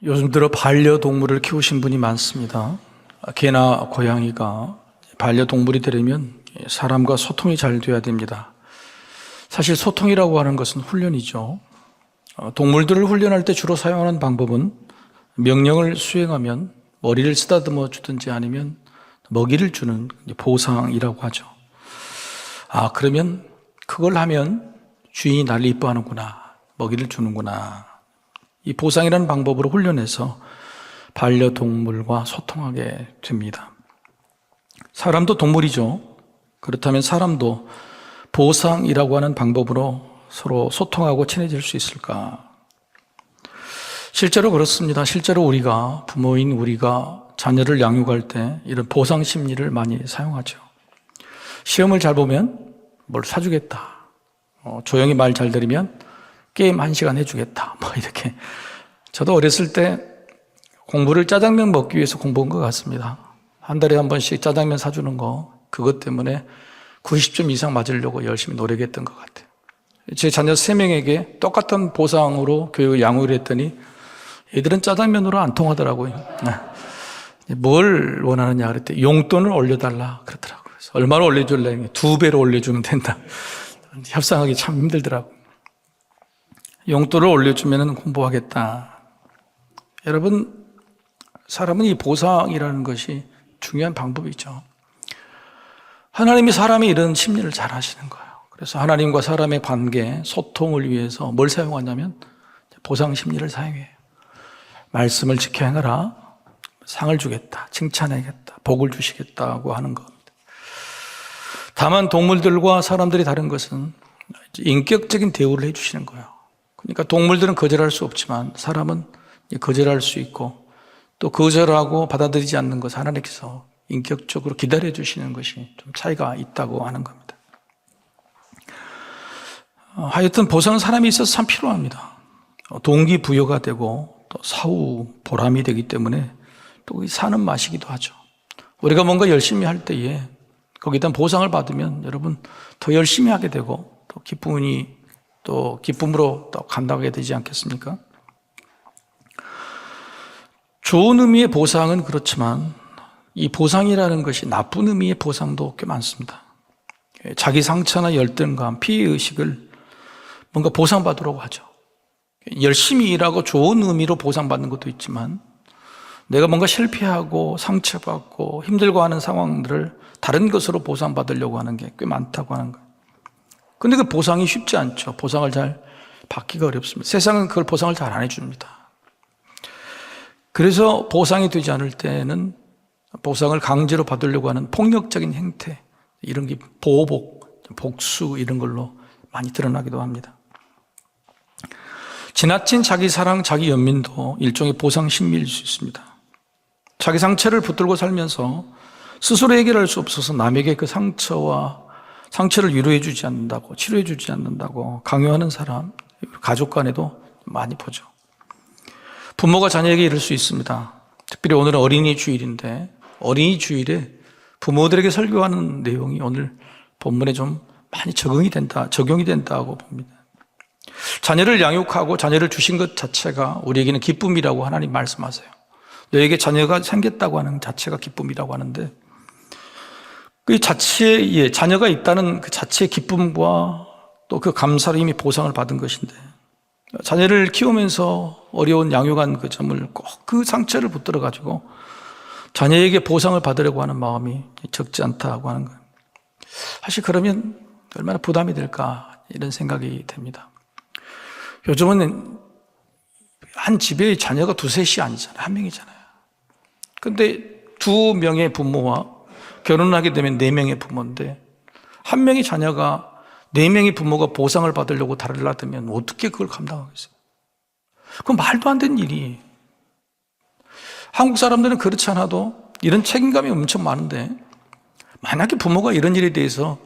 요즘 들어 반려동물을 키우신 분이 많습니다. 개나 고양이가 반려동물이 되려면 사람과 소통이 잘 돼야 됩니다. 사실 소통이라고 하는 것은 훈련이죠. 동물들을 훈련할 때 주로 사용하는 방법은 명령을 수행하면 머리를 쓰다듬어 주든지 아니면 먹이를 주는 보상이라고 하죠. 그러면 그걸 하면 주인이 나를 이뻐하는구나, 먹이를 주는구나. 이 보상이라는 방법으로 훈련해서 반려동물과 소통하게 됩니다. 사람도 동물이죠. 그렇다면 사람도 보상이라고 하는 방법으로 서로 소통하고 친해질 수 있을까? 실제로 그렇습니다. 실제로 우리가, 부모인 우리가 자녀를 양육할 때 이런 보상 심리를 많이 사용하죠. 시험을 잘 보면 뭘 사주겠다. 조용히 말 잘 들으면 게임 1시간 해주겠다. 이렇게. 저도 어렸을 때 공부를 짜장면 먹기 위해서 공부한 것 같습니다. 한 달에 한 번씩 짜장면 사주는 거, 그것 때문에 90점 이상 맞으려고 열심히 노력했던 것 같아요. 제 자녀 3명에게 똑같은 보상으로 교육을 양육을 했더니 애들은 짜장면으로 안 통하더라고요. 뭘 원하느냐 그랬더니 용돈을 올려달라 그러더라고요. 그래서 얼마나 올려줄래? 2배로 올려주면 된다. 협상하기 참 힘들더라고요. 용돈을 올려주면 공부하겠다. 여러분, 사람은 이 보상이라는 것이 중요한 방법이죠. 하나님이 사람의 이런 심리를 잘 아시는 거예요. 그래서 하나님과 사람의 관계, 소통을 위해서 뭘 사용하냐면 보상 심리를 사용해요. 말씀을 지켜 행하라, 상을 주겠다, 칭찬하겠다, 복을 주시겠다고 하는 겁니다. 다만 동물들과 사람들이 다른 것은 인격적인 대우를 해주시는 거예요. 그러니까 동물들은 거절할 수 없지만 사람은 거절할 수 있고, 또 거절하고 받아들이지 않는 것, 하나님께서 인격적으로 기다려 주시는 것이 좀 차이가 있다고 하는 겁니다. 하여튼 보상은 사람이 있어서 참 필요합니다. 동기부여가 되고 또 사후 보람이 되기 때문에 또 사는 맛이기도 하죠. 우리가 뭔가 열심히 할 때에 거기다 보상을 받으면 여러분 더 열심히 하게 되고 또 기쁨으로 또 감당하게 되지 않겠습니까? 좋은 의미의 보상은 그렇지만 이 보상이라는 것이 나쁜 의미의 보상도 꽤 많습니다. 자기 상처나 열등감, 피해의식을 뭔가 보상받으려고 하죠. 열심히 일하고 좋은 의미로 보상받는 것도 있지만 내가 뭔가 실패하고 상처받고 힘들고 하는 상황들을 다른 것으로 보상받으려고 하는 게 꽤 많다고 하는 거예요. 근데 그 보상이 쉽지 않죠. 보상을 잘 받기가 어렵습니다. 세상은 그걸 보상을 잘 안 해줍니다. 그래서 보상이 되지 않을 때는 보상을 강제로 받으려고 하는 폭력적인 행태, 이런 게 보복, 복수 이런 걸로 많이 드러나기도 합니다. 지나친 자기 사랑, 자기 연민도 일종의 보상 심리일 수 있습니다. 자기 상처를 붙들고 살면서 스스로 해결할 수 없어서 남에게 그 상처를 위로해 주지 않는다고, 치료해 주지 않는다고 강요하는 사람, 가족 간에도 많이 보죠. 부모가 자녀에게 이럴 수 있습니다. 특별히 오늘은 어린이 주일인데 어린이 주일에 부모들에게 설교하는 내용이 오늘 본문에 좀 많이 적용이 된다고 봅니다. 자녀를 양육하고 자녀를 주신 것 자체가 우리에게는 기쁨이라고 하나님 말씀하세요. 너에게 자녀가 생겼다고 하는 자체가 기쁨이라고 하는데 그 자체에 자녀가 있다는 그 자체의 기쁨과 또 그 감사로 이미 보상을 받은 것인데 자녀를 키우면서 어려운 양육한 그 점을 꼭 그 상처를 붙들어 가지고 자녀에게 보상을 받으려고 하는 마음이 적지 않다고 하는 거예요. 사실 그러면 얼마나 부담이 될까 이런 생각이 됩니다. 요즘은 한 집에 자녀가 2-3이 아니잖아요. 1명이잖아요. 근데 2명의 부모와 결혼하게 되면 4명의 부모인데 1명의 자녀가 4명의 부모가 보상을 받으려고 다리를 놔두면 어떻게 그걸 감당하겠어요? 그건 말도 안 되는 일이에요. 한국 사람들은 그렇지 않아도 이런 책임감이 엄청 많은데 만약에 부모가 이런 일에 대해서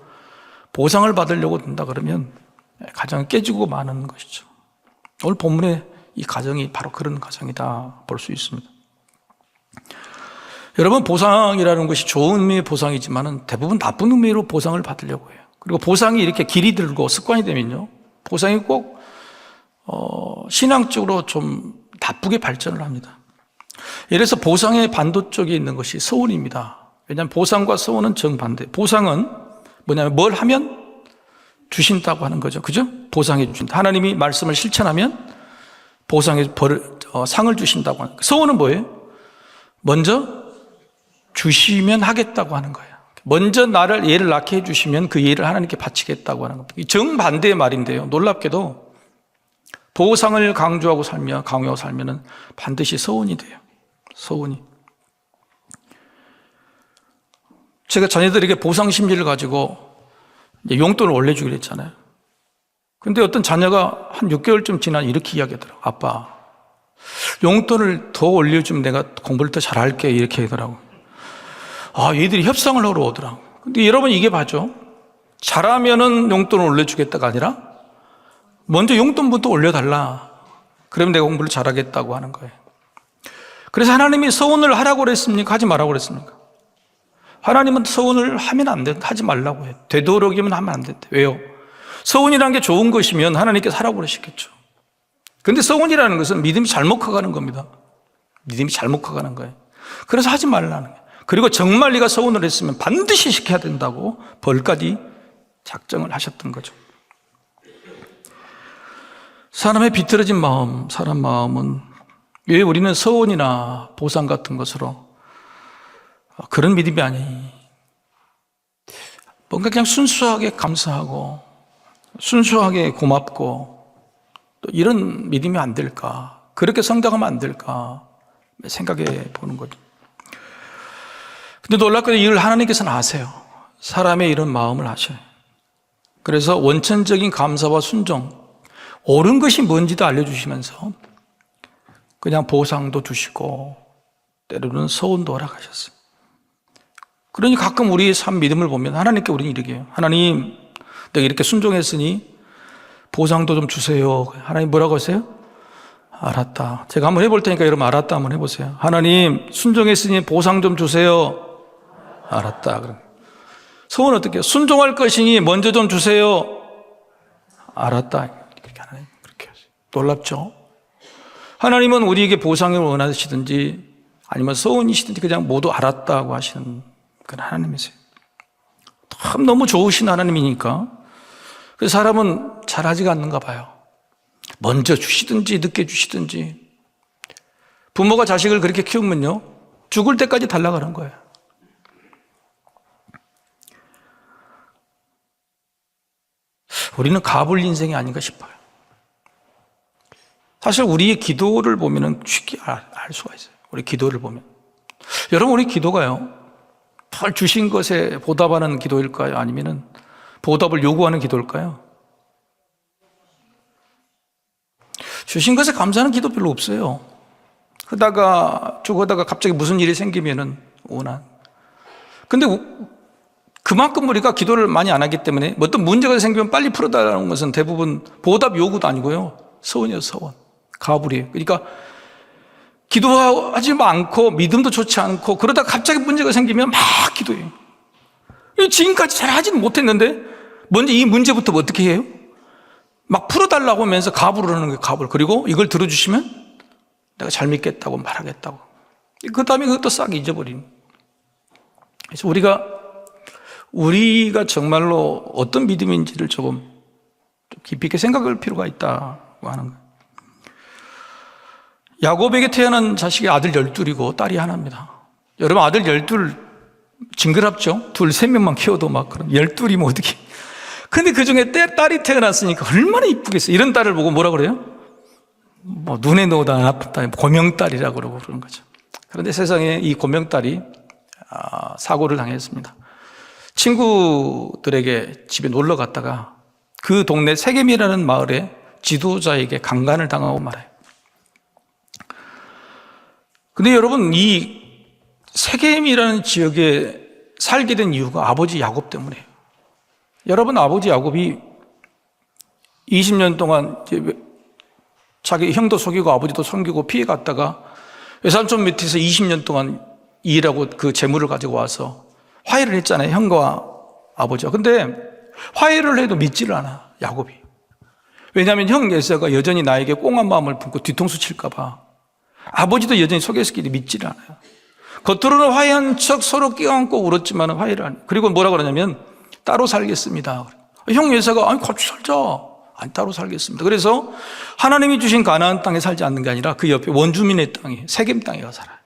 보상을 받으려고 든다 그러면 가정이 깨지고 마는 것이죠. 오늘 본문에 이 가정이 바로 그런 가정이다 볼 수 있습니다. 여러분, 보상이라는 것이 좋은 의미의 보상이지만 대부분 나쁜 의미로 보상을 받으려고 해요. 그리고 보상이 이렇게 길이 들고 습관이 되면요, 보상이 꼭 신앙적으로 좀 나쁜 나쁘게 발전을 합니다. 이래서 보상의 반대쪽에 있는 것이 서운입니다. 왜냐하면 보상과 서운은 정반대. 보상은 뭐냐면 뭘 하면 주신다고 하는 거죠. 그죠? 보상해 주신다. 하나님이 말씀을 실천하면 상을 주신다고 하는 거예요. 서운은 뭐예요? 먼저 주시면 하겠다고 하는 거예요. 먼저 나를 얘를 낳게 해주시면 그 얘를 하나님께 바치겠다고 하는 겁니다. 정반대의 말인데요. 놀랍게도 보상을 강조하고 살면 반드시 서운이 돼요. 서운이. 제가 자녀들에게 보상 심리를 가지고 용돈을 올려주기로 했잖아요. 근데 어떤 자녀가 한 6개월쯤 지나 이렇게 이야기하더라고요. 아빠, 용돈을 더 올려주면 내가 공부를 더 잘할게. 이렇게 하더라고요. 얘들이 협상을 하러 오더라고요. 근데 여러분 이게 봐죠. 잘하면은 용돈을 올려주겠다가 아니라 먼저 용돈부터 올려달라. 그러면 내가 공부를 잘하겠다고 하는 거예요. 그래서 하나님이 서운을 하라고 그랬습니까? 하지 말라고 그랬습니까? 하나님은 서운을 하면 안 된다. 하지 말라고 해요. 되도록이면 하면 안 된다. 왜요? 서운이라는 게 좋은 것이면 하나님께서 하라고 그러시겠죠. 근데 서운이라는 것은 믿음이 잘못 커가는 겁니다. 믿음이 잘못 커가는 거예요. 그래서 하지 말라는 거예요. 그리고 정말 네가 서운을 했으면 반드시 시켜야 된다고 벌까지 작정을 하셨던 거죠. 사람의 비틀어진 마음, 사람 마음은 왜 우리는 서운이나 보상 같은 것으로 그런 믿음이 아니. 뭔가 그냥 순수하게 감사하고 순수하게 고맙고 또 이런 믿음이 안 될까? 그렇게 성장하면 안 될까? 생각해 보는 거죠. 근데 놀랍게도 이걸 하나님께서는 아세요. 사람의 이런 마음을 아셔요. 그래서 원천적인 감사와 순종, 옳은 것이 뭔지도 알려주시면서 그냥 보상도 주시고 때로는 서운도 허락하셨어요. 그러니 가끔 우리의 삶 믿음을 보면 하나님께 우리는 이렇게 해요. 하나님, 내가 이렇게 순종했으니 보상도 좀 주세요. 하나님 뭐라고 하세요? 알았다. 제가 한번 해볼 테니까 여러분 알았다 한번 해보세요. 하나님, 순종했으니 보상 좀 주세요. 알았다. 그럼 소원 어떻게 해요? 순종할 것이니 먼저 좀 주세요. 알았다. 그렇게 하나님 그렇게 하세요. 놀랍죠? 하나님은 우리에게 보상을 원하시든지 아니면 서운이시든지 그냥 모두 알았다고 하시는 그런 하나님이세요. 참 너무 좋으신 하나님이니까 그래서 사람은 잘하지가 않는가 봐요. 먼저 주시든지 늦게 주시든지. 부모가 자식을 그렇게 키우면요 죽을 때까지 달라고 하는 거예요. 우리는 가불 인생이 아닌가 싶어요. 사실 우리의 기도를 보면 쉽게 알 수가 있어요. 우리 기도를 보면. 여러분, 우리 기도가요, 펄 주신 것에 보답하는 기도일까요? 아니면 보답을 요구하는 기도일까요? 주신 것에 감사하는 기도 별로 없어요. 죽어다가 갑자기 무슨 일이 생기면은 원한. 근데 그만큼 우리가 기도를 많이 안 하기 때문에 어떤 문제가 생기면 빨리 풀어달라는 것은 대부분 보답 요구도 아니고요. 서원이에요, 서원. 가불이에요. 그러니까 기도하지 않고 믿음도 좋지 않고 그러다가 갑자기 문제가 생기면 막 기도해요. 지금까지 잘 하지는 못했는데 먼저 이 문제부터 어떻게 해요? 막 풀어달라고 하면서 가불을 하는 거예요, 가불. 그리고 이걸 들어주시면 내가 잘 믿겠다고 말하겠다고. 그 다음에 그것도 싹 잊어버리는. 그래서 우리가 정말로 어떤 믿음인지를 조금 깊이 있게 생각할 필요가 있다고 하는 거예요. 야곱에게 태어난 자식이 아들 12이고 딸이 하나입니다. 여러분, 아들 12 징그럽죠? 둘, 세 명만 키워도 막 그런 12이면 어떻게. 근데 그 중에 딸이 태어났으니까 얼마나 이쁘겠어요. 이런 딸을 보고 뭐라 그래요? 눈에 넣어도 안 아픈 딸, 고명딸이라고 그러고 그런 거죠. 그런데 세상에 이 고명딸이 사고를 당했습니다. 친구들에게 집에 놀러 갔다가 그 동네 세겜이라는 마을에 지도자에게 강간을 당하고 말아요. 근데 여러분, 이 세겜이라는 지역에 살게 된 이유가 아버지 야곱 때문이에요. 여러분, 아버지 야곱이 20년 동안 자기 형도 속이고 아버지도 속이고 피해갔다가 외삼촌 밑에서 20년 동안 일하고 그 재물을 가지고 와서 화해를 했잖아요, 형과 아버지와. 근데 화해를 해도 믿지를 않아, 야곱이. 왜냐하면 형 에서가 여전히 나에게 꽁한 마음을 품고 뒤통수 칠까 봐 아버지도 여전히 속에서끼리 믿지를 않아요. 겉으로는 화해한 척 서로 껴안고 울었지만 화해를 안 해요. 그리고 뭐라고 그러냐면 따로 살겠습니다. 형 여사가 아니 같이 살자. 아니 따로 살겠습니다. 그래서 하나님이 주신 가나안 땅에 살지 않는 게 아니라 그 옆에 원주민의 땅에 세겜 땅에 가서 살아요.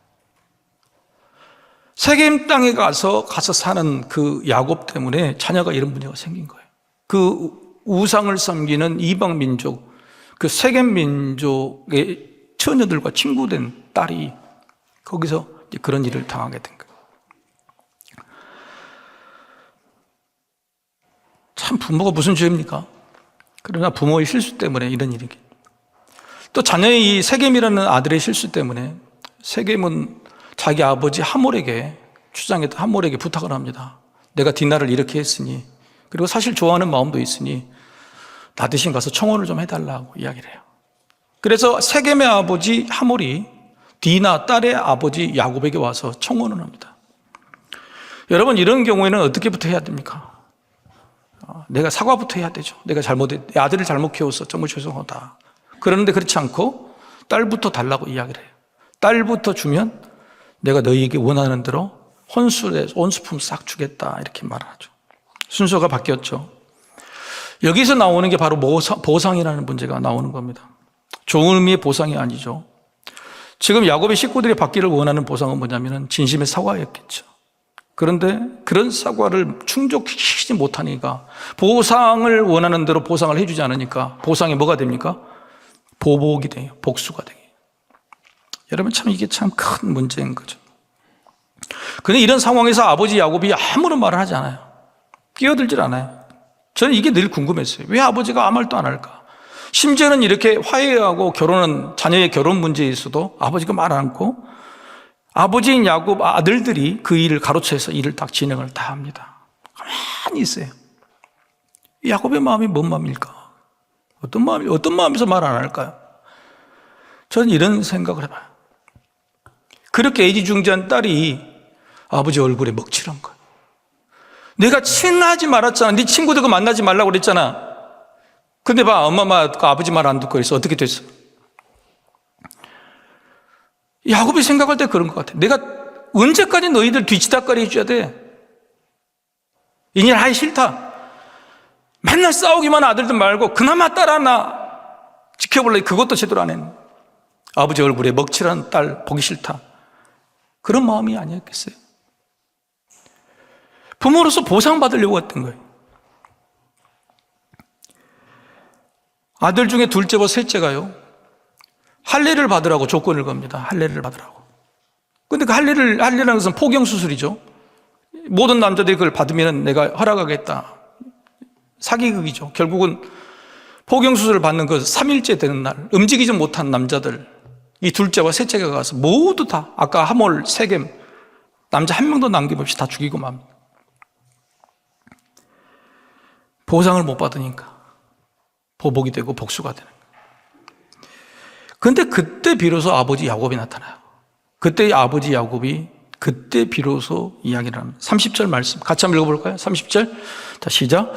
세겜 땅에 가서 사는 그 야곱 때문에 자녀가 이런 문제가 생긴 거예요. 그 우상을 섬기는 이방 민족, 그 세겜 민족의 처녀들과 친구된 딸이 거기서 그런 일을 당하게 된 거예요. 참 부모가 무슨 죄입니까? 그러나 부모의 실수 때문에 이런 일이. 또 자녀의 이 세겜이라는 아들의 실수 때문에 세겜은 자기 아버지 하몰에게 주장했던 하몰에게 부탁을 합니다. 내가 디나를 이렇게 했으니, 그리고 사실 좋아하는 마음도 있으니 나 대신 가서 청혼을 좀 해달라고 이야기를 해요. 그래서 세겜의 아버지 하몰이 디나 딸의 아버지 야곱에게 와서 청혼을 합니다. 여러분, 이런 경우에는 어떻게부터 해야 됩니까? 내가 사과부터 해야 되죠. 내가 내 아들을 잘못 키워서 정말 죄송하다. 그러는데 그렇지 않고 딸부터 달라고 이야기를 해요. 딸부터 주면 내가 너희에게 원하는 대로 혼수품 싹 주겠다, 이렇게 말을 하죠. 순서가 바뀌었죠. 여기서 나오는 게 바로 보상이라는 문제가 나오는 겁니다. 좋은 의미의 보상이 아니죠. 지금 야곱의 식구들이 받기를 원하는 보상은 뭐냐면 진심의 사과였겠죠. 그런데 그런 사과를 충족시키지 못하니까, 보상을 원하는 대로 보상을 해주지 않으니까 보상이 뭐가 됩니까? 보복이 돼요. 복수가 돼요. 여러분, 참 이게 참 큰 문제인 거죠. 그런데 이런 상황에서 아버지 야곱이 아무런 말을 하지 않아요. 끼어들질 않아요. 저는 이게 늘 궁금했어요. 왜 아버지가 아무 말도 안 할까? 심지어는 이렇게 화해하고 자녀의 결혼 문제에 있어도 아버지가 말 안 하고 아버지인 야곱 아들들이 그 일을 가로채서 일을 딱 진행을 다 합니다. 가만히 있어요. 야곱의 마음이 뭔 마음일까? 어떤 마음에서 말 안 할까요? 저는 이런 생각을 해봐요. 그렇게 애지중지한 딸이 아버지 얼굴에 먹칠한 거예요. 내가 친하지 말았잖아. 네 친구들과 만나지 말라고 그랬잖아. 근데 봐, 엄마 말 듣고 아버지 말 안 듣고 그래서 어떻게 됐어? 야곱이 생각할 때 그런 것 같아. 내가 언제까지 너희들 뒤치다거리 해줘야 돼? 이 일 하기 싫다. 맨날 싸우기만 아들들 말고 그나마 딸 하나 지켜볼래. 그것도 제대로 안 했네. 아버지 얼굴에 먹칠한 딸 보기 싫다. 그런 마음이 아니었겠어요? 부모로서 보상받으려고 했던 거예요. 아들 중에 둘째와 셋째가요, 할례를 받으라고 조건을 겁니다. 할례를 받으라고. 근데 그 할례라는 것은 포경수술이죠. 모든 남자들이 그걸 받으면 내가 허락하겠다. 사기극이죠. 결국은 포경수술을 받는 그 3일째 되는 날, 움직이지 못한 남자들, 이 둘째와 셋째가 가서 모두 다 아까 하몰, 세겜, 남자 한 명도 남김없이 다 죽이고 맙니다. 보상을 못 받으니까 보복이 되고 복수가 되는 거예요. 그런데 그때 비로소 아버지 야곱이 나타나요. 그때 아버지 야곱이 그때 비로소 이야기를 합니다. 30절 말씀 같이 한번 읽어볼까요? 30절. 자, 시작.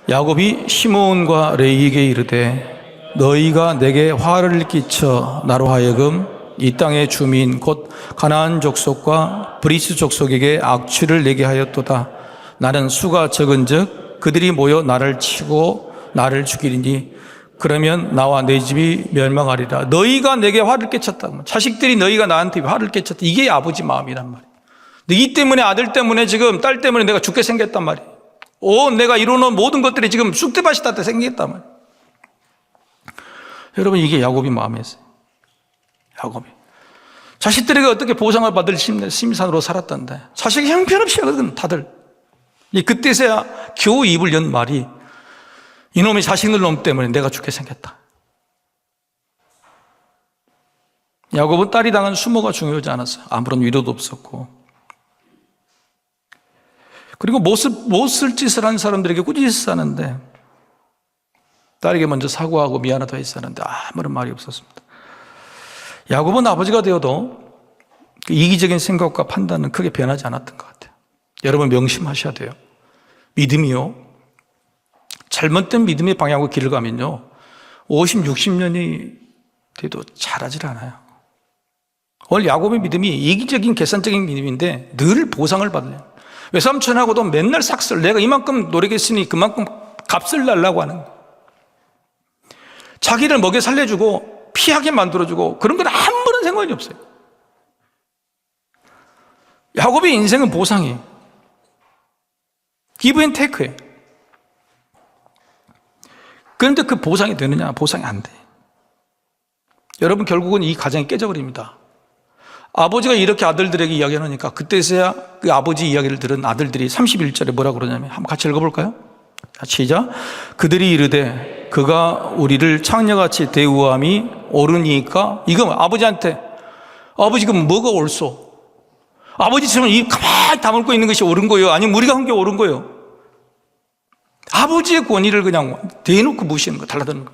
야곱이 시므온과 레위에게 이르되 너희가 내게 화를 끼쳐 나로 하여금 이 땅의 주민 곧 가나안 족속과 브리스 족속에게 악취를 내게 하였도다. 나는 수가 적은즉 그들이 모여 나를 치고 나를 죽이리니 그러면 나와 내 집이 멸망하리라. 너희가 내게 화를 끼쳤다. 자식들이 너희가 나한테 화를 끼쳤다. 이게 아버지 마음이란 말이에요. 이 때문에, 아들 때문에, 지금 딸 때문에 내가 죽게 생겼단 말이에요. 내가 이루는 모든 것들이 지금 쑥대밭이 닿게 생겼단 말이에요. 여러분, 이게 야곱이 마음이었어요. 야곱이 자식들에게 어떻게 보상을 받을 심산으로 살았던데 자식이 형편없이 하거든. 다들 그때서야 겨우 입을 연 말이 이놈의 자식들 놈 때문에 내가 죽게 생겼다. 야곱은 딸이 당한 수모가 중요하지 않았어요. 아무런 위로도 없었고, 그리고 못 쓸 짓을 한 사람들에게 꾸짖어 사는데 딸에게 먼저 사과하고 미안하다 했었는데 아무런 말이 없었습니다. 야곱은 아버지가 되어도 그 이기적인 생각과 판단은 크게 변하지 않았던 것 같아요. 여러분, 명심하셔야 돼요. 믿음이요, 잘못된 믿음의 방향으로 길을 가면요 50, 60년이 돼도 자라질 않아요. 오늘 야곱의 믿음이 이기적인 계산적인 믿음인데 늘 보상을 받아요. 외삼촌하고도 맨날 삭슬, 내가 이만큼 노력했으니 그만큼 값을 달라고 하는 거예요. 자기를 먹여 살려주고 피하게 만들어주고 그런 건 한 번은 생각이 없어요. 야곱의 인생은 보상이에요. 기브 앤 테이크예요. 그런데 그 보상이 되느냐? 보상이 안 돼. 여러분, 결국은 이 가정이 깨져버립니다. 아버지가 이렇게 아들들에게 이야기하니까 그때서야 그 아버지 이야기를 들은 아들들이 31절에 뭐라고 그러냐면, 한번 같이 읽어볼까요? 시작. 그들이 이르되 그가 우리를 창녀같이 대우함이 옳으니까, 이거 아버지한테, 아버지 그럼 뭐가 옳소? 아버지처럼 이 가만히 다물고 있는 것이 옳은 거예요? 아니면 우리가 한 게 옳은 거예요? 아버지의 권위를 그냥 대놓고 무시하는 거, 달라드는 거.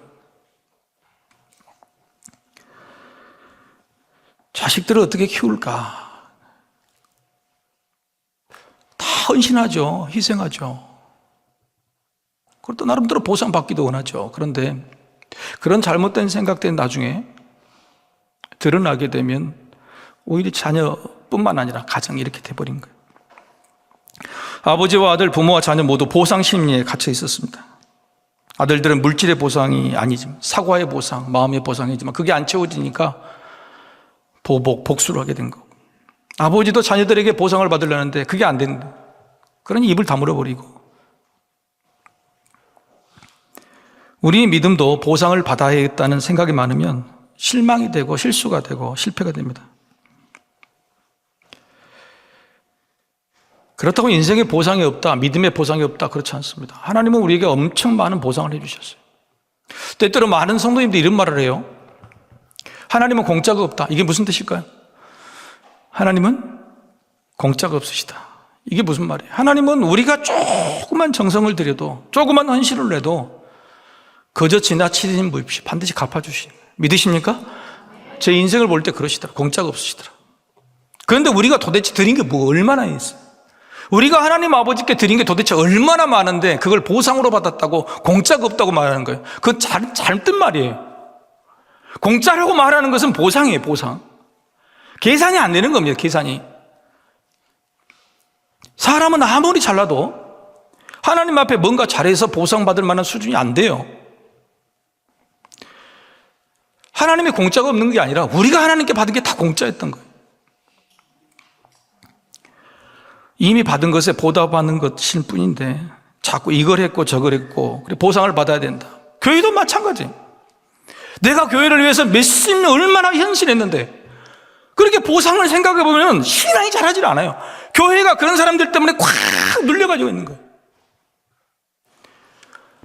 자식들을 어떻게 키울까? 다 헌신하죠. 희생하죠. 그것도 나름대로 보상받기도 원하죠. 그런데 그런 잘못된 생각들이 나중에 드러나게 되면 오히려 자녀뿐만 아니라 가정이 이렇게 돼버린 거예요. 아버지와 아들, 부모와 자녀 모두 보상 심리에 갇혀 있었습니다. 아들들은 물질의 보상이 아니지만 사과의 보상, 마음의 보상이지만 그게 안 채워지니까 복수를 하게 된 거고, 아버지도 자녀들에게 보상을 받으려는데 그게 안 된다. 그러니 입을 다물어 버리고, 우리의 믿음도 보상을 받아야겠다는 생각이 많으면 실망이 되고 실수가 되고 실패가 됩니다. 그렇다고 인생에 보상이 없다, 믿음에 보상이 없다, 그렇지 않습니다. 하나님은 우리에게 엄청 많은 보상을 해주셨어요. 때때로 많은 성도님들이 이런 말을 해요. 하나님은 공짜가 없다. 이게 무슨 뜻일까요? 하나님은 공짜가 없으시다. 이게 무슨 말이에요? 하나님은 우리가 조그만 정성을 들여도, 조그만 헌신을 내도 그저 지나치는 분 없이 반드시 갚아주시는, 믿으십니까? 제 인생을 볼 때 그러시더라. 공짜가 없으시더라. 그런데 우리가 도대체 드린 게 뭐 얼마나 있어요? 우리가 하나님 아버지께 드린 게 도대체 얼마나 많은데 그걸 보상으로 받았다고 공짜가 없다고 말하는 거예요. 그건 잘못된 말이에요. 공짜라고 말하는 것은 보상이에요. 보상. 계산이 안 되는 겁니다. 계산이. 사람은 아무리 잘나도 하나님 앞에 뭔가 잘해서 보상받을 만한 수준이 안 돼요. 하나님의 공짜가 없는 게 아니라 우리가 하나님께 받은 게 다 공짜였던 거예요. 이미 받은 것에 보답하는 것일 뿐인데 자꾸 이걸 했고 저걸 했고 그래 보상을 받아야 된다. 교회도 마찬가지. 내가 교회를 위해서 몇십 년 얼마나 헌신했는데 그렇게 보상을 생각해 보면 신앙이 자라질 않아요. 교회가 그런 사람들 때문에 꽉 눌려가지고 있는 거예요.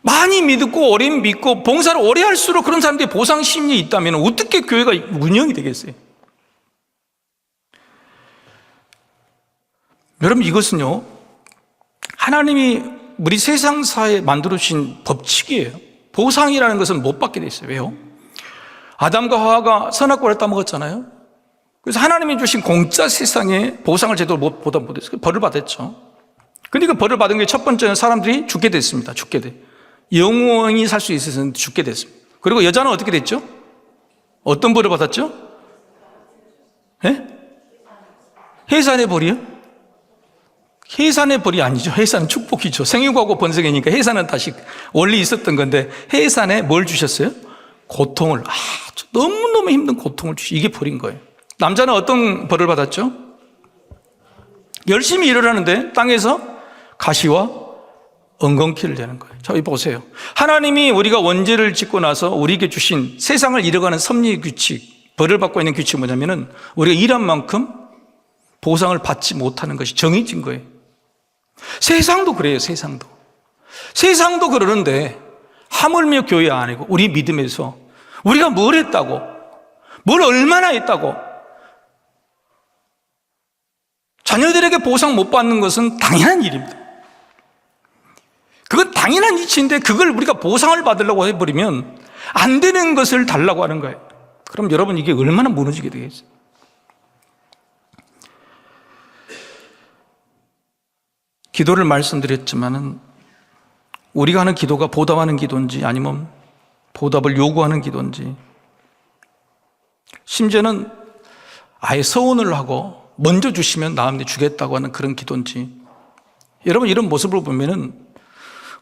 많이 믿고 오래 믿고 봉사를 오래 할수록 그런 사람들이 보상 심리에 있다면 어떻게 교회가 운영이 되겠어요? 여러분, 이것은요, 하나님이 우리 세상사에 만들어주신 법칙이에요. 보상이라는 것은 못 받게 돼 있어요. 왜요? 아담과 하와가 선악과를 따먹었잖아요. 그래서 하나님이 주신 공짜 세상에 보상을 제대로 보답 못했어요. 벌을 받았죠. 근데 그 벌을 받은 게 첫 번째는 사람들이 죽게 됐습니다. 죽게 돼. 영원히 살 수 있었는데 죽게 됐습니다. 그리고 여자는 어떻게 됐죠? 어떤 벌을 받았죠? 예? 해산의 벌이요? 해산의 벌이 아니죠. 해산은 축복이죠. 생육하고 번성이니까 해산은 다시 원래 있었던 건데 해산에 뭘 주셨어요? 고통을, 너무너무 힘든 고통을 주시. 이게 벌인 거예요. 남자는 어떤 벌을 받았죠? 열심히 일을 하는데 땅에서 가시와 엉겅퀴를 내는 거예요. 저희 보세요. 하나님이 우리가 원죄를 짓고 나서 우리에게 주신 세상을 이뤄가는 섭리의 규칙, 벌을 받고 있는 규칙이 뭐냐면은 우리가 일한 만큼 보상을 받지 못하는 것이 정해진 거예요. 세상도 그래요. 세상도 그러는데 하물며 교회 아니고 우리 믿음에서 우리가 뭘 했다고, 뭘 얼마나 했다고 자녀들에게 보상 못 받는 것은 당연한 일입니다. 그건 당연한 이치인데 그걸 우리가 보상을 받으려고 해버리면 안 되는 것을 달라고 하는 거예요. 그럼 여러분, 이게 얼마나 무너지게 되겠어요? 기도를 말씀드렸지만은 우리가 하는 기도가 보답하는 기도인지 아니면 보답을 요구하는 기도인지, 심지어는 아예 서원을 하고 먼저 주시면 다음에 주겠다고 하는 그런 기도인지, 여러분 이런 모습을 보면은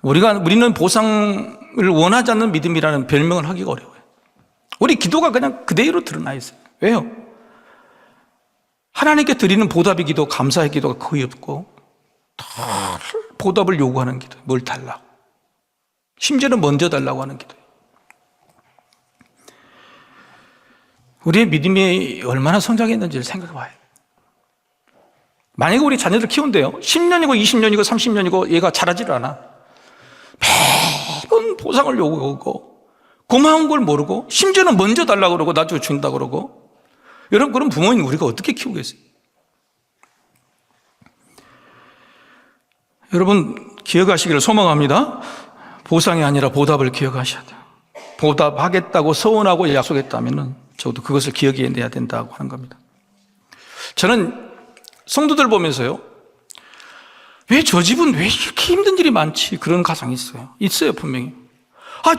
우리는 보상을 원하지 않는 믿음이라는 별명을 하기가 어려워요. 우리 기도가 그냥 그대로 드러나 있어요. 왜요? 하나님께 드리는 보답의 기도, 감사의 기도가 거의 없고 보답을 요구하는 기도, 뭘 달라고, 심지어는 먼저 달라고 하는 기도예요. 우리의 믿음이 얼마나 성장했는지를 생각해 봐요. 만약에 우리 자녀들 키운대요. 10년이고 20년이고 30년이고 얘가 자라지를 않아. 매번 보상을 요구하고 고마운 걸 모르고 심지어는 먼저 달라고 그러고 나중에 준다고 그러고, 여러분 그런 부모님 우리가 어떻게 키우겠어요? 여러분 기억하시기를 소망합니다. 보상이 아니라 보답을 기억하셔야 돼요. 보답하겠다고 서원하고 약속했다면 적어도 그것을 기억해내야 된다고 하는 겁니다. 저는 성도들 보면서요, 왜 저 집은 왜 이렇게 힘든 일이 많지? 그런 가상이 있어요. 있어요, 분명히.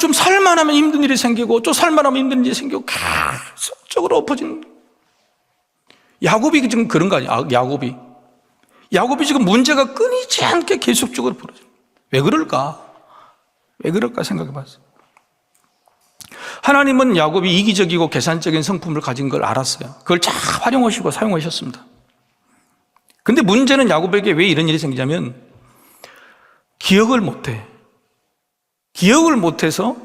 좀 살만하면 힘든 일이 생기고, 또 살만하면 힘든 일이 생기고, 계속적으로 엎어지는. 야곱이 지금 그런 거 아니야? 야곱이 지금 문제가 끊이지 않게 계속적으로 벌어져요. 왜 그럴까? 왜 그럴까 생각해 봤어요. 하나님은 야곱이 이기적이고 계산적인 성품을 가진 걸 알았어요. 그걸 잘 활용하시고 사용하셨습니다. 근데 문제는 야곱에게 왜 이런 일이 생기냐면 기억을 못해. 기억을 못해서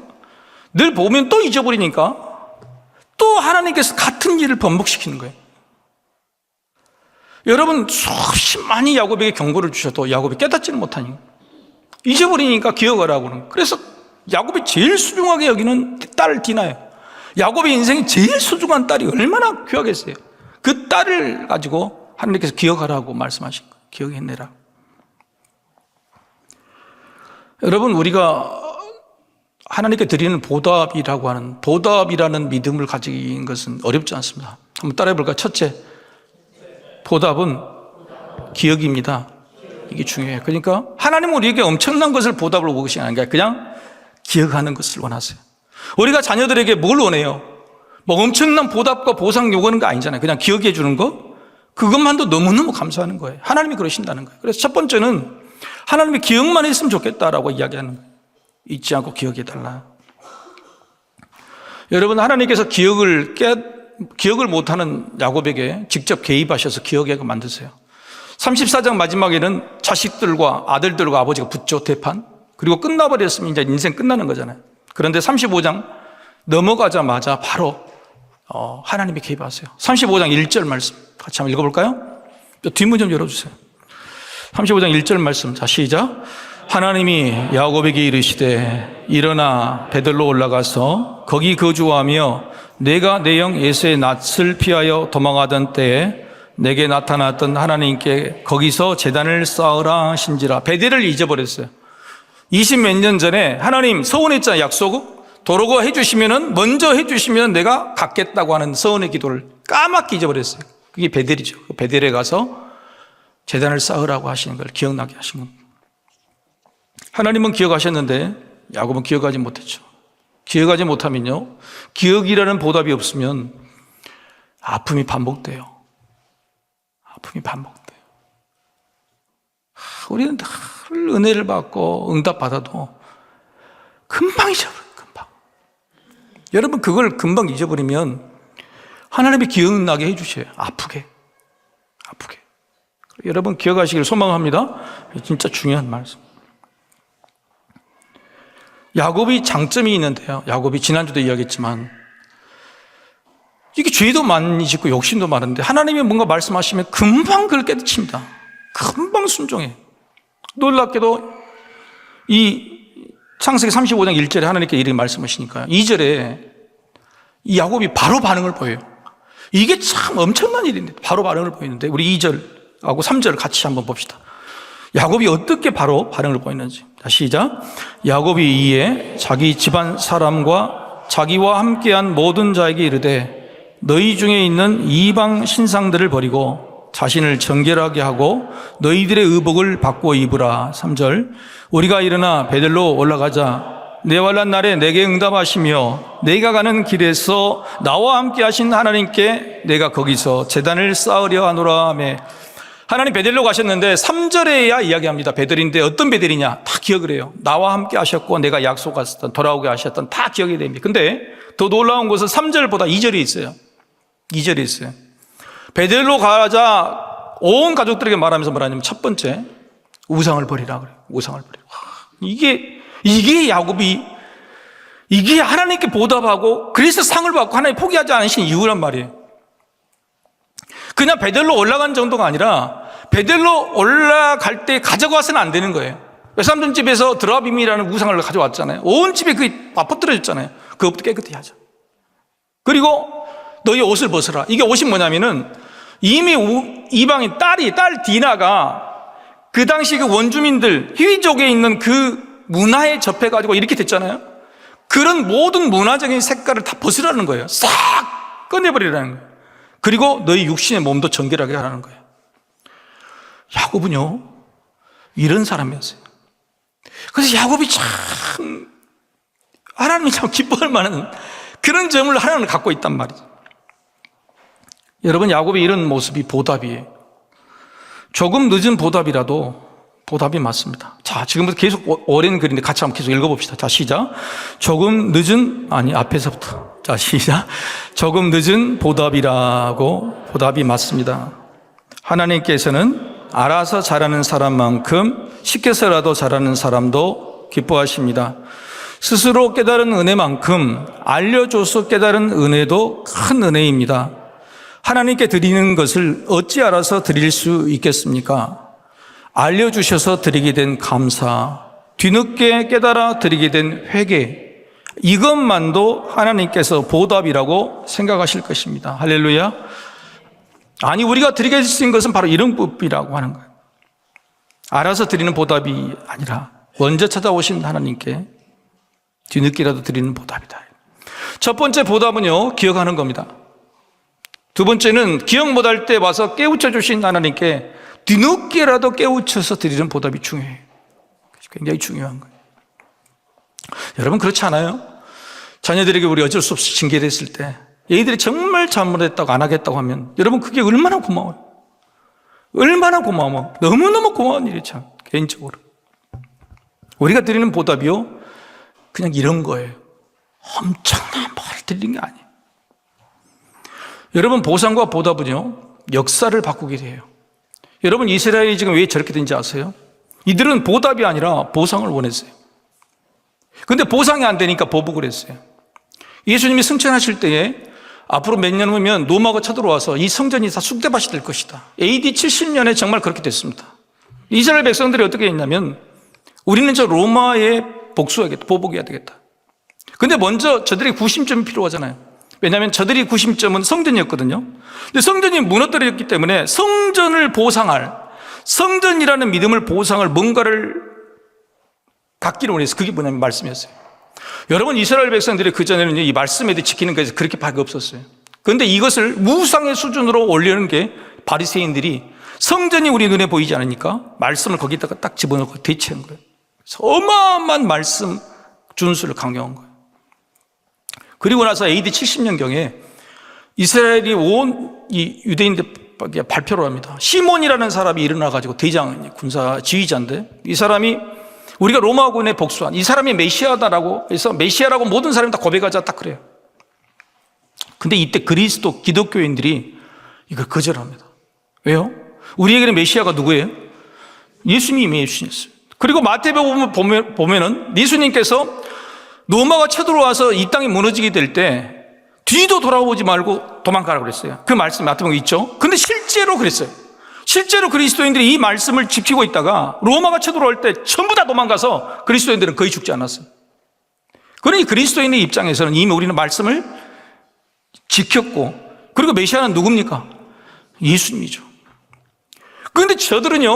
늘 보면 또 잊어버리니까 또 하나님께서 같은 일을 반복시키는 거예요. 여러분 수없이 많이 야곱에게 경고를 주셔도 야곱이 깨닫지는 못하니까 잊어버리니까 기억하라고 그러는 거예요. 그래서 야곱이 제일 소중하게 여기는 딸을 디나요. 야곱의 인생이 제일 소중한 딸이 얼마나 귀하겠어요. 그 딸을 가지고 하나님께서 기억하라고 말씀하신 거예요. 기억해내라. 여러분 우리가 하나님께 드리는 보답이라는 믿음을 가지는 것은 어렵지 않습니다. 한번 따라해 볼까요? 첫째, 보답은 기억입니다. 이게 중요해요. 그러니까 하나님은 우리에게 엄청난 것을 보답을 원하시는 게 아니라 그냥 기억하는 것을 원하세요. 우리가 자녀들에게 뭘 원해요? 뭐 엄청난 보답과 보상 요구하는 거 아니잖아요. 그냥 기억해 주는 거, 그것만도 너무너무 감사하는 거예요. 하나님이 그러신다는 거예요. 그래서 첫 번째는 하나님이 기억만 했으면 좋겠다라고 이야기하는 거예요. 잊지 않고 기억해 달라. 여러분, 하나님께서 기억을 못하는 야곱에게 직접 개입하셔서 기억하게 만드세요. 34장 마지막에는 자식들과 아들들과 아버지가 붙죠, 대판. 그리고 끝나버렸으면 이제 인생 끝나는 거잖아요. 그런데 35장 넘어가자마자 바로 하나님이 개입하세요. 35장 1절 말씀 같이 한번 읽어볼까요? 뒷문 좀 열어주세요. 35장 1절 말씀, 자 시작. 하나님이 야곱에게 이르시되 일어나 베들로 올라가서 거기 거주하며 내가 내 영 에서의 낯을 피하여 도망하던 때에 내게 나타났던 하나님께 거기서 제단을 쌓으라 하신지라. 베델을 잊어버렸어요. 20몇 년 전에 하나님 서원했잖아요. 약속 도로고 해주시면은, 먼저 해주시면 내가 갖겠다고 하는 서원의 기도를 까맣게 잊어버렸어요. 그게 베델이죠. 베델에 가서 제단을 쌓으라고 하시는 걸 기억나게 하신 겁니다. 하나님은 기억하셨는데 야곱은 기억하지 못했죠. 기억하지 못하면요, 기억이라는 보답이 없으면 아픔이 반복돼요. 아픔이 반복돼요. 우리는 늘 은혜를 받고 응답받아도 금방 잊어버려요. 금방. 여러분, 그걸 금방 잊어버리면 하나님이 기억나게 해주셔요. 아프게. 여러분 기억하시길 소망합니다. 진짜 중요한 말씀. 야곱이 장점이 있는데요, 야곱이 지난주도 이야기했지만 이게 죄도 많이 짓고 욕심도 많은데 하나님이 뭔가 말씀하시면 금방 그걸 깨닫습니다. 금방 순종해. 놀랍게도 이 창세기 35장 1절에 하나님께 이렇게 말씀하시니까 2절에 이 야곱이 바로 반응을 보여요. 이게 참 엄청난 일인데 바로 반응을 보이는데, 우리 2절하고 3절을 같이 한번 봅시다. 야곱이 어떻게 바로 반응을 보이는지. 자, 시작. 야곱이 이에 자기 집안 사람과 자기와 함께한 모든 자에게 이르되 너희 중에 있는 이방 신상들을 버리고 자신을 정결하게 하고 너희들의 의복을 바꾸어 입으라. 3절. 우리가 일어나 베들로 올라가자. 내 환난 날에 내게 응답하시며 내가 가는 길에서 나와 함께 하신 하나님께 내가 거기서 제단을 쌓으려 하노라 하며, 하나님 베델로 가셨는데 3절에야 이야기합니다. 베델인데 어떤 베델이냐? 다 기억을 해요. 나와 함께 하셨고 내가 약속하셨던, 돌아오게 하셨던, 다 기억이 됩니다. 근데 더 놀라운 것은 3절보다 2절이 있어요. 2절이 있어요. 베델로 가자 온 가족들에게 말하면서 뭐라냐면, 첫 번째, 우상을 버리라 그래요. 우상을 버리라. 이게 야곱이, 이게 하나님께 보답하고 그래서 상을 받고 하나님 포기하지 않으신 이유란 말이에요. 그냥 베델로 올라간 정도가 아니라 베델로 올라갈 때 가져가서는 안 되는 거예요. 외삼촌 집에서 드라빔이라는 우상을 가져왔잖아요. 온 집에 그게 빠퍼뜨려졌잖아요. 그것부터 깨끗이 하자. 그리고 너희 옷을 벗어라. 이게 옷이 뭐냐면은, 이미 이방인 딸 디나가 그 당시 그 원주민들, 희위족에 있는 그 문화에 접해가지고 이렇게 됐잖아요. 그런 모든 문화적인 색깔을 다 벗으라는 거예요. 싹 꺼내버리라는 거예요. 그리고 너희 육신의 몸도 정결하게 하라는 거예요. 야곱은요, 이런 사람이었어요. 그래서 야곱이 참, 하나님이 참 기뻐할 만한 그런 점을 하나님은 갖고 있단 말이죠. 여러분, 야곱의 이런 모습이 보답이에요. 조금 늦은 보답이라도 보답이 맞습니다. 자, 지금부터 계속 오랜 글인데 같이 한번 계속 읽어봅시다. 자, 시작. 조금 늦은, 앞에서부터. 자, 시작. 조금 늦은 보답이라고, 보답이 맞습니다. 하나님께서는 알아서 잘하는 사람만큼 시켜서라도 잘하는 사람도 기뻐하십니다. 스스로 깨달은 은혜만큼 알려줘서 깨달은 은혜도 큰 은혜입니다. 하나님께 드리는 것을 어찌 알아서 드릴 수 있겠습니까? 알려주셔서 드리게 된 감사, 뒤늦게 깨달아 드리게 된 회개, 이것만도 하나님께서 보답이라고 생각하실 것입니다. 할렐루야. 아니, 우리가 드리게 해주신 것은 바로 이런 법이라고 하는 거예요. 알아서 드리는 보답이 아니라 먼저 찾아오신 하나님께 뒤늦게라도 드리는 보답이다. 첫 번째 보답은요, 기억하는 겁니다. 두 번째는 기억 못할 때 와서 깨우쳐 주신 하나님께 뒤늦게라도 깨우쳐서 드리는 보답이 중요해요. 굉장히 중요한 거예요. 여러분, 그렇지 않아요? 자녀들에게 우리 어쩔 수 없이 징계를 했을 때 얘들이 정말 잘못했다고 안 하겠다고 하면 여러분, 그게 얼마나 고마워요. 얼마나 고마워. 너무너무 고마운 일이 참, 개인적으로. 우리가 드리는 보답이요, 그냥 이런 거예요. 엄청난 뭘 드리는 게 아니에요. 여러분, 보상과 보답은요, 역사를 바꾸게 돼요. 여러분, 이스라엘이 지금 왜 저렇게 된지 아세요? 이들은 보답이 아니라 보상을 원했어요. 근데 보상이 안 되니까 보복을 했어요. 예수님이 승천하실 때에 앞으로 몇 년 후면 로마가 쳐들어와서 이 성전이 다 쑥대밭이 될 것이다. AD 70년에 정말 그렇게 됐습니다. 이스라엘 백성들이 어떻게 했냐면, 우리는 저 로마에 복수해야겠다, 보복해야 되겠다. 근데 먼저 저들의 구심점이 필요하잖아요. 왜냐하면 저들이 구심점은 성전이었거든요. 근데 성전이 무너뜨렸기 때문에 성전을 보상할, 성전이라는 믿음을 보상할 뭔가를 갖기를 원했어요. 그게 뭐냐면 말씀이었어요. 여러분, 이스라엘 백성들이 그전에는 이 말씀에 대해 지키는 것에서 그렇게 밖에 없었어요. 그런데 이것을 무상의 수준으로 올리는 게 바리새인들이, 성전이 우리 눈에 보이지 않으니까 말씀을 거기다가 딱 집어넣고 대체한 거예요. 그래서 어마어마한 말씀 준수를 강요한 거예요. 그리고 나서 AD 70년경에 이스라엘이 온 이 유대인들에게 발표를 합니다. 시몬이라는 사람이 일어나가지고, 대장, 군사 지휘자인데, 이 사람이 우리가 로마군에 복수한 이 사람이 메시아다라고 해서 메시아라고 모든 사람이 다 고백하자, 딱 그래요. 근데 이때 그리스도 기독교인들이 이걸 거절합니다. 왜요? 우리에게는 메시아가 누구예요? 예수님이 예수님이었어요. 그리고 마태복음 보면은 예수님께서 로마가 쳐들어와서 이 땅이 무너지게 될 때 뒤도 돌아보지 말고 도망가라고 그랬어요. 그 말씀이 마태복음에 있죠. 근데 실제로 그랬어요. 실제로 그리스도인들이 이 말씀을 지키고 있다가 로마가 쳐들어올 때 전부 다 도망가서 그리스도인들은 거의 죽지 않았어요. 그러니 그리스도인의 입장에서는 이미 우리는 말씀을 지켰고, 그리고 메시아는 누굽니까? 예수님이죠. 그런데 저들은요,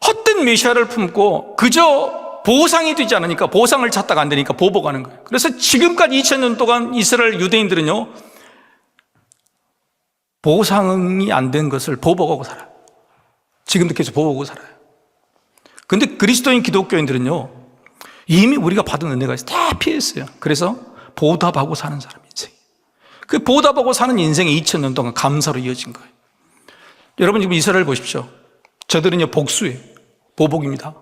헛된 메시아를 품고 그저 보상이 되지 않으니까, 보상을 찾다가 안 되니까 보복하는 거예요. 그래서 지금까지 2000년 동안 이스라엘 유대인들은요, 보상이 안 된 것을 보복하고 살아요. 지금도 계속 보복하고 살아요. 그런데 그리스도인 기독교인들은요, 이미 우리가 받은 은혜가 있어 다 피했어요. 그래서 보답하고 사는 사람 인생. 그 보답하고 사는 인생이 2000년 동안 감사로 이어진 거예요. 여러분 지금 이스라엘 보십시오. 저들은요 복수예요. 보복입니다.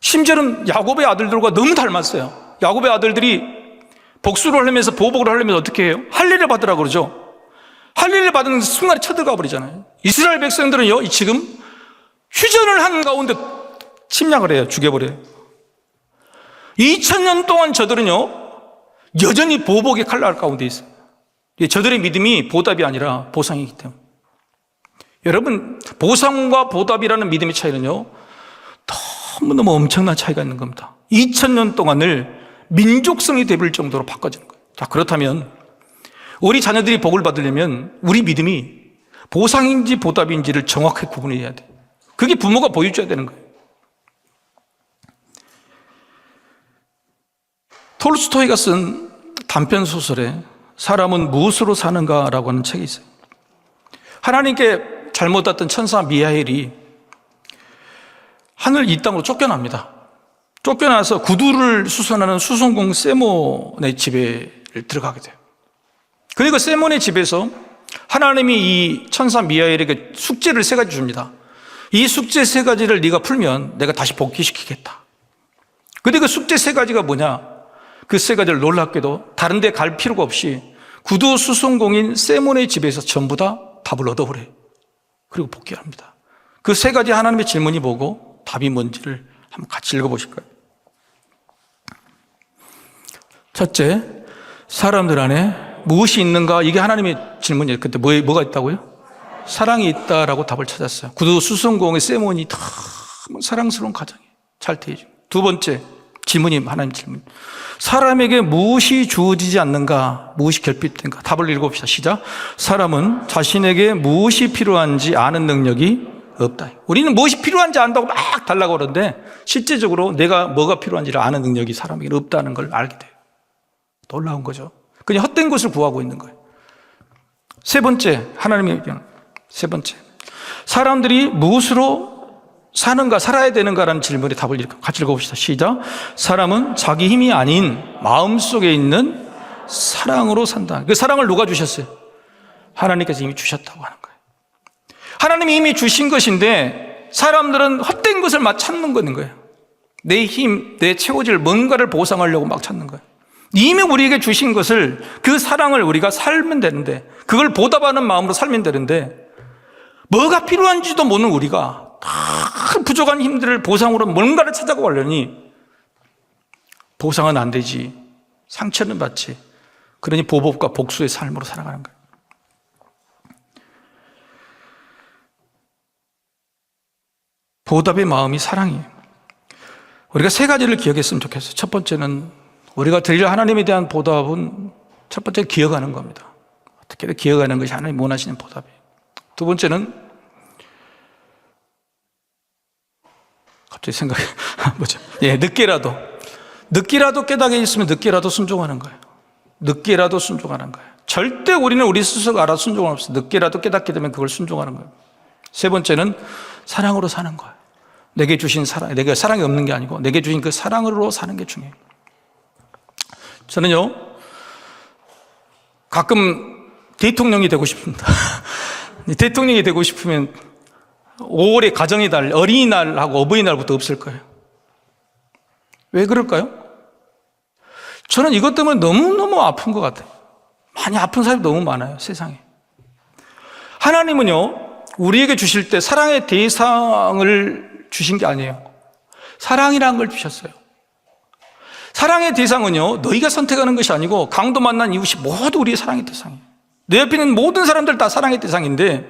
심지어는 야곱의 아들들과 너무 닮았어요. 야곱의 아들들이 복수를 하려면서 보복을 하려면서 어떻게 해요? 할례를 받으라고 그러죠. 할례를 받은 순간에 쳐들어가 버리잖아요. 이스라엘 백성들은요 지금 휴전을 하는 가운데 침략을 해요. 죽여버려요. 2000년 동안 저들은요 여전히 보복의 칼날 가운데 있어요. 저들의 믿음이 보답이 아니라 보상이기 때문에. 여러분 보상과 보답이라는 믿음의 차이는요 너무너무 엄청난 차이가 있는 겁니다. 2000년 동안을 민족성이 되버릴 정도로 바꿔지는 거예요. 자, 그렇다면 우리 자녀들이 복을 받으려면 우리 믿음이 보상인지 보답인지를 정확하게 구분해야 돼요. 그게 부모가 보여줘야 되는 거예요. 톨스토이가 쓴 단편 소설에 사람은 무엇으로 사는가라고 하는 책이 있어요. 하나님께 잘못 왔던 천사 미하엘이 하늘 이 땅으로 쫓겨납니다. 쫓겨나서 구두를 수선하는 수선공 세몬의 집에 들어가게 돼요. 그리고 세몬의 집에서 하나님이 이 천사 미하엘에게 숙제를 3가지 줍니다. 이 숙제 3가지를 네가 풀면 내가 다시 복귀시키겠다. 근데 그 숙제 3가지가 뭐냐? 그 3가지를 놀랍게도 다른 데 갈 필요가 없이 구두 수선공인 세몬의 집에서 전부 다 답을 얻어버려요. 그리고 복귀합니다. 그 3가지 하나님의 질문이 뭐고 답이 뭔지를 한번 같이 읽어보실까요? 첫째, 사람들 안에 무엇이 있는가? 이게 하나님의 질문이에요. 그때 뭐가 있다고요? 사랑이 있다라고 답을 찾았어요. 구두 수선공의 세몬이 너무 사랑스러운 가정이에요. 잘 대해줘. 두 번째 질문이 하나님 질문. 사람에게 무엇이 주어지지 않는가? 무엇이 결핍된가? 답을 읽어봅시다. 시작. 사람은 자신에게 무엇이 필요한지 아는 능력이 없다. 우리는 무엇이 필요한지 안다고 막 달라고 그러는데 실제적으로 내가 뭐가 필요한지를 아는 능력이 사람에게 없다는 걸 알게 돼요. 놀라운 거죠. 그냥 헛된 것을 구하고 있는 거예요. 세 번째, 하나님의 의견. 세 번째, 사람들이 무엇으로 사는가, 살아야 되는가라는 질문에 답을 같이 읽어봅시다. 시작. 사람은 자기 힘이 아닌 마음속에 있는 사랑으로 산다. 그 사랑을 누가 주셨어요? 하나님께서 이미 주셨다고 하는 거예요. 하나님이 이미 주신 것인데 사람들은 헛된 것을 막 찾는 거예요. 내 힘, 내 채워질 뭔가를 보상하려고 막 찾는 거예요. 이미 우리에게 주신 것을, 그 사랑을 우리가 살면 되는데, 그걸 보답하는 마음으로 살면 되는데, 뭐가 필요한지도 모르는 우리가 다 부족한 힘들을 보상으로 뭔가를 찾아고 하려니 보상은 안 되지, 상처는 받지. 그러니 보복과 복수의 삶으로 살아가는 거예요. 보답의 마음이 사랑이에요. 우리가 3가지를 기억했으면 좋겠어요. 첫 번째는 우리가 드릴 하나님에 대한 보답은 첫 번째 기억하는 겁니다. 어떻게든 기억하는 것이 하나님 원하시는 보답이에요. 두 번째는 갑자기 생각이 뭐죠? 늦게라도 깨닫게 있으면 늦게라도 순종하는 거예요. 늦게라도 순종하는 거예요. 절대 우리는 우리 스스로 알아 순종은 없어요. 늦게라도 깨닫게 되면 그걸 순종하는 거예요. 세 번째는 사랑으로 사는 거예요. 내게 주신 사랑, 내게 사랑이 없는 게 아니고 내게 주신 그 사랑으로 사는 게 중요해요. 저는요, 가끔 대통령이 되고 싶습니다. 대통령이 되고 싶으면 5월에 가정의 달, 어린이날하고 어버이날부터 없을 거예요. 왜 그럴까요? 저는 이것 때문에 너무너무 아픈 것 같아요. 많이 아픈 사람이 너무 많아요, 세상에. 하나님은요, 우리에게 주실 때 사랑의 대상을 주신 게 아니에요. 사랑이라는 걸 주셨어요. 사랑의 대상은요, 너희가 선택하는 것이 아니고 강도 만난 이웃이 모두 우리의 사랑의 대상이에요. 내 옆에 있는 모든 사람들 다 사랑의 대상인데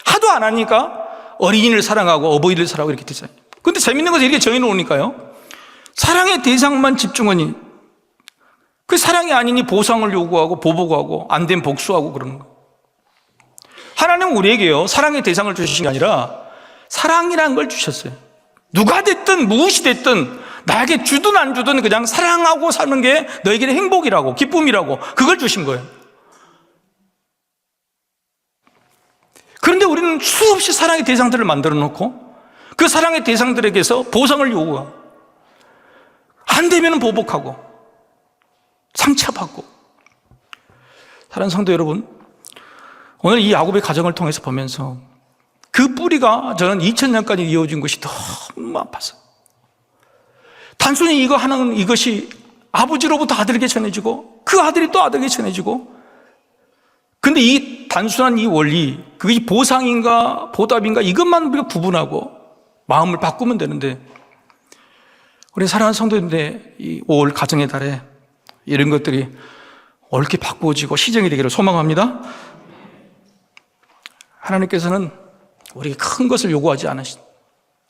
하도 안 하니까 어린이를 사랑하고 어버이를 사랑하고 이렇게 대상이에요. 근데 재밌는 것은 이렇게 정해놓으니까요, 사랑의 대상만 집중하니 그 사랑이 아니니 보상을 요구하고 보복하고 안 된 복수하고 그러는 거예요. 하나님은 우리에게요, 사랑의 대상을 주신 게 아니라 사랑이라는 걸 주셨어요. 누가 됐든 무엇이 됐든 나에게 주든 안 주든 그냥 사랑하고 사는 게 너에게는 행복이라고, 기쁨이라고, 그걸 주신 거예요. 그런데 우리는 수없이 사랑의 대상들을 만들어 놓고 그 사랑의 대상들에게서 보상을 요구하고, 안 되면 보복하고 상처받고. 사랑하는 성도 여러분, 오늘 이 야곱의 가정을 통해서 보면서 그 뿌리가 저는 2000년까지 이어진 것이 너무 아파서, 단순히 이거 하는 이것이 아버지로부터 아들에게 전해지고 그 아들이 또 아들에게 전해지고, 근데 이 단순한 이 원리, 그것이 보상인가 보답인가 이것만 우리가 구분하고 마음을 바꾸면 되는데, 우리 사랑하는 성도인데 이 5월 가정의 달에 이런 것들이 옳게 바꾸어지고 시정이 되기를 소망합니다. 하나님께서는 우리에게 큰 것을 요구하지 않으신,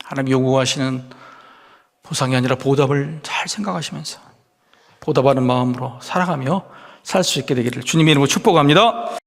하나님 요구하시는 보상이 아니라 보답을 잘 생각하시면서 보답하는 마음으로 살아가며 살 수 있게 되기를 주님의 이름으로 축복합니다.